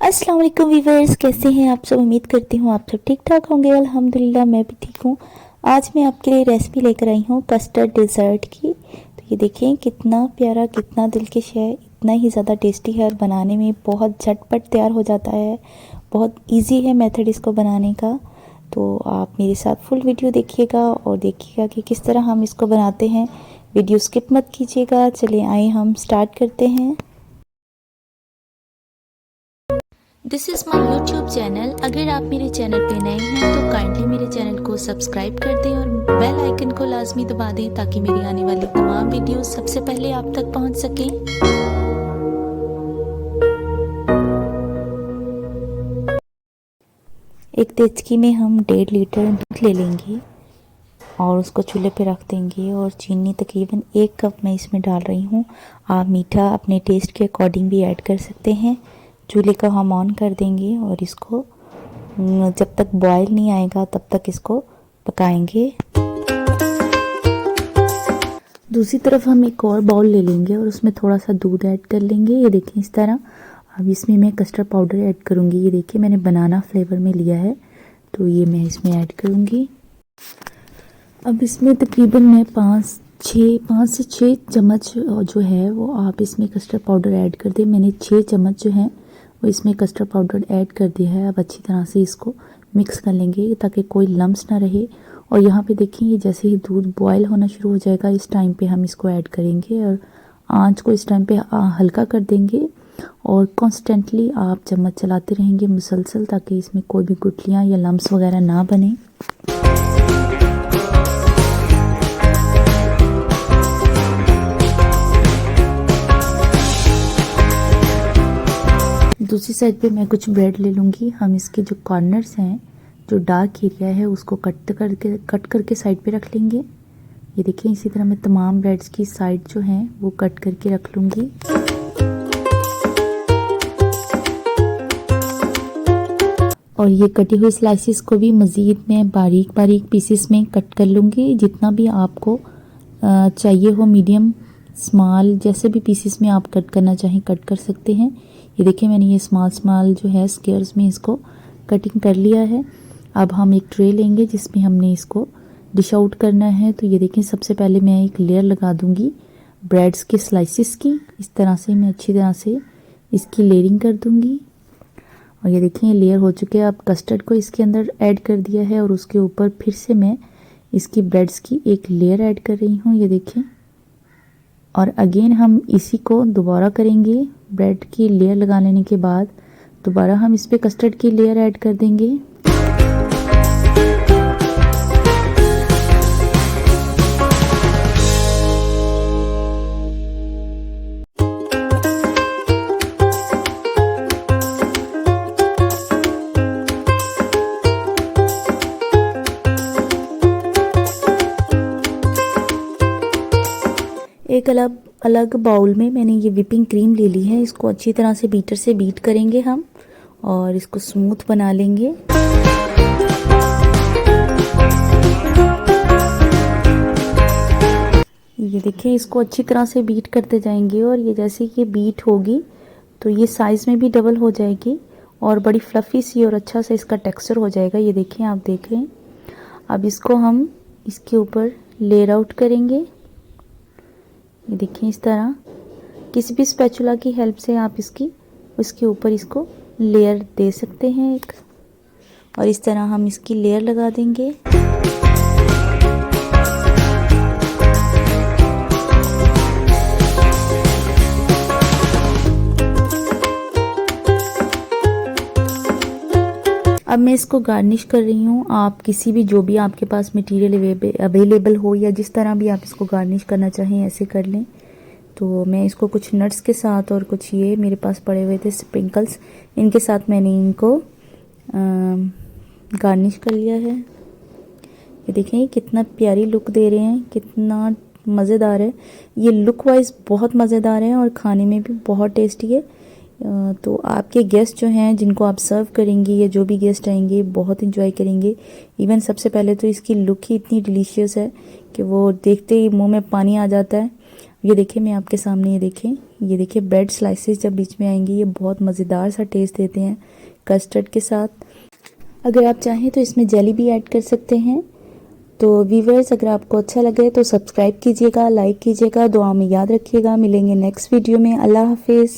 अस्सलाम वालेकुम वीवर्स, कैसे हैं आप सब। उम्मीद करती हूँ आप सब ठीक ठाक होंगे। अल्हम्दुलिल्लाह मैं भी ठीक हूँ। आज मैं आपके लिए रेसिपी लेकर आई हूँ कस्टर्ड डिज़र्ट की। तो ये देखें कितना प्यारा, कितना दिलकश है, इतना ही ज़्यादा टेस्टी है और बनाने में बहुत झटपट तैयार हो जाता है। बहुत ईजी है मेथड इसको बनाने का। तो आप मेरे साथ फुल वीडियो देखिएगा और देखिएगा कि किस तरह हम इसको बनाते हैं। वीडियो स्किप मत कीजिएगा। चलिए आइए हम स्टार्ट करते हैं। This is my YouTube channel. अगर आप मेरे चैनल पे नए हैं तो काइंडली मेरे चैनल को सब्सक्राइब कर दें और बेल आइकन को लाजमी दबा दें ताकि मेरी आने वाली तमाम वीडियोस सबसे पहले आप तक पहुंच सकें। एक देचकी में हम 1.5 लीटर दूध ले लेंगे और उसको चूल्हे पे रख देंगे और चीनी तकरीबन 1 कप मैं इसमें डाल रही हूँ। आप मीठा अपने टेस्ट के अकॉर्डिंग भी ऐड कर सकते हैं। चूल्हे को हम ऑन कर देंगे और इसको जब तक बॉयल नहीं आएगा तब तक इसको पकाएंगे। दूसरी तरफ हम एक और बाउल ले लेंगे और उसमें थोड़ा सा दूध ऐड कर लेंगे। ये देखें इस तरह। अब इसमें मैं कस्टर्ड पाउडर ऐड करूँगी। ये देखिए मैंने बनाना फ्लेवर में लिया है, तो ये मैं इसमें ऐड करूँगी। अब इसमें तकरीबन मैं 5 से 6 चम्मच जो है वो आप इसमें कस्टर्ड पाउडर ऐड कर दें। मैंने 6 चम्मच जो है वो इसमें कस्टर्ड पाउडर ऐड कर दिया है। अब अच्छी तरह से इसको मिक्स कर लेंगे ताकि कोई लम्स ना रहे। और यहाँ पे देखिए ये जैसे ही दूध बॉयल होना शुरू हो जाएगा इस टाइम पे हम इसको ऐड करेंगे और आंच को इस टाइम पे हल्का कर देंगे और कॉन्स्टेंटली आप चम्मच चलाते रहेंगे मुसलसल ताकि इसमें कोई भी गुठलियाँ या लम्स वगैरह ना बने। दूसरी साइड पे मैं कुछ ब्रेड ले लूँगी। हम इसके जो कॉर्नर्स हैं, जो डार्क एरिया है उसको कट करके साइड पे रख लेंगे। ये देखिए इसी तरह मैं तमाम ब्रेड्स की साइड जो हैं वो कट करके रख लूँगी। और ये कटी हुई स्लाइसिस को भी मज़ीद मैं बारीक बारीक पीसेस में कट कर लूँगी। जितना भी आपको चाहिए हो, मीडियम स्मॉल जैसे भी पीसेस में आप कट करना चाहें कट कर सकते हैं। ये देखिए मैंने ये स्मॉल जो है स्क्वायर्स में इसको कटिंग कर लिया है। अब हम एक ट्रे लेंगे जिसमें हमने इसको डिश आउट करना है। तो ये देखिए सबसे पहले मैं एक लेयर लगा दूंगी ब्रेड्स के स्लाइसिस की। इस तरह से मैं अच्छी तरह से इसकी लेयरिंग कर दूंगी। और ये देखिए ये लेयर हो चुके हैं। अब कस्टर्ड को इसके अंदर ऐड कर दिया है और उसके ऊपर फिर से मैं इसकी ब्रेड्स की एक लेयर ऐड कर रही हूँ। ये देखिए और अगेन हम इसी को दोबारा करेंगे। ब्रेड की लेयर लगा लेने के बाद दोबारा हम इस पे कस्टर्ड की लेयर ऐड कर देंगे। एक अलग बाउल में मैंने ये व्हिपिंग क्रीम ले ली है। इसको अच्छी तरह से बीटर से बीट करेंगे हम और इसको स्मूथ बना लेंगे। ये देखिए इसको अच्छी तरह से बीट करते जाएंगे और ये जैसे ये बीट होगी तो ये साइज़ में भी डबल हो जाएगी और बड़ी फ्लफ़ी सी और अच्छा सा इसका टेक्सचर हो जाएगा। ये देखिए आप देख रहे हैं। अब इसको हम इसके ऊपर लेयर आउट करेंगे। ये देखिए इस तरह किसी भी स्पैचुला की हेल्प से आप उसके ऊपर इसको लेयर दे सकते हैं एक। और इस तरह हम इसकी लेयर लगा देंगे। अब मैं इसको गार्निश कर रही हूँ। आप किसी भी जो भी आपके पास मटेरियल अवेलेबल हो या जिस तरह भी आप इसको गार्निश करना चाहें ऐसे कर लें। तो मैं इसको कुछ नट्स के साथ और कुछ ये मेरे पास पड़े हुए थे स्प्रिंकल्स, इनके साथ मैंने इनको गार्निश कर लिया है। ये देखें कितना प्यारी लुक दे रहे हैं, कितना मज़ेदार है। ये लुक वाइज बहुत मज़ेदार है और खाने में भी बहुत टेस्टी है। तो आपके गेस्ट जो हैं जिनको आप सर्व करेंगी या जो भी गेस्ट आएंगे बहुत इंजॉय करेंगे। इवन सबसे पहले तो इसकी लुक ही इतनी डिलीशियस है कि वो देखते ही मुंह में पानी आ जाता है। ये देखिए मैं आपके सामने ये देखिए ब्रेड स्लाइसेस जब बीच में आएंगी ये बहुत मज़ेदार सा टेस्ट देते हैं कस्टर्ड के साथ। अगर आप चाहें तो इसमें जेली भी ऐड कर सकते हैं। तो व्यूअर्स अगर आपको अच्छा लगे तो सब्सक्राइब कीजिएगा, लाइक कीजिएगा, दुआ में याद रखिएगा। मिलेंगे नेक्स्ट वीडियो में। अल्लाह हाफिज़।